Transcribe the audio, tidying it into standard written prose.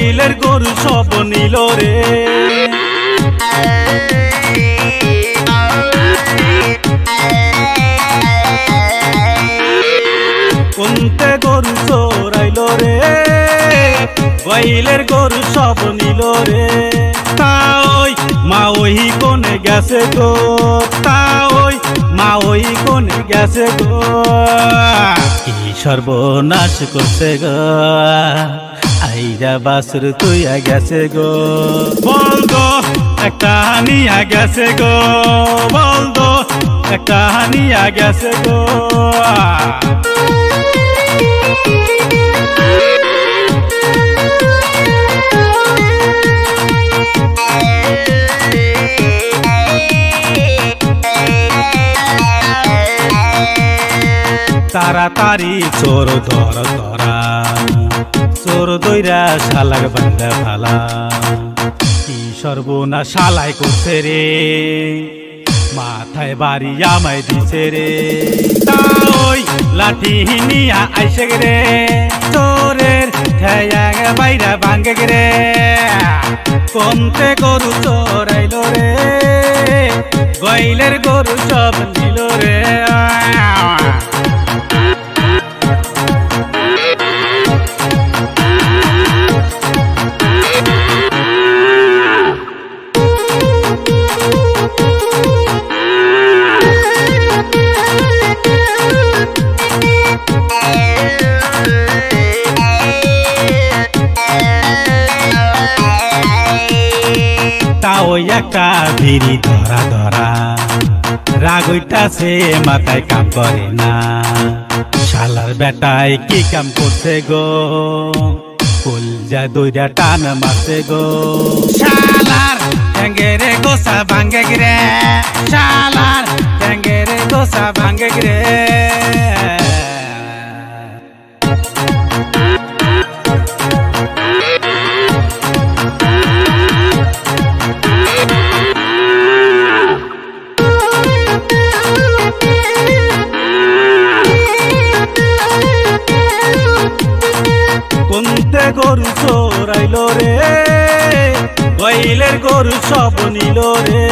গইলের গরু সব নিল রে। কোনতে গরু চোরাইল রে, গইলের গরু সব নিল রে। তা ওই মা ওই কোনে গেছে গো, তা ওই মা ওই কোনে গেছে গো। কি সর্বনাশ করছে গো, আইরা বাসুর তুইয়া গেছে গো। বল গো একটা নিয়া গেছে গো, বল গো একটা নিয়া গেছে গো। তাড়াতাড়ি চোর ধর ধরা, চোর দইরা শালাক বান্ধা ফালা। কি সর্বনাশ শালাই করছে রে, মাথায় বাড়ি আমায় দিছে রে। তা ওই লাঠি নিয়া আইসে রে, চোরের ঠেয়া বাইরা ভাঙ্গে রে। কোনতে গরু চোরাইল রে, গইলের গরু সব নিল রে। তাও একটা ভিড়ি ধরা ধরা, রাগ হইতাছে মাথায় কাম করে না। শালার বেটায় কি কাম করছে গো, কলজা দইরা টান মারছে গো। শালার ঠ্যাঙ্গেরে গোসা ভাঙ্গে রে, শালার ঠ্যাঙ্গেরে গোসা ভাঙ্গে রে। কোনতে গরু চোরাইল রে, গইলের গরু সব নিল রে।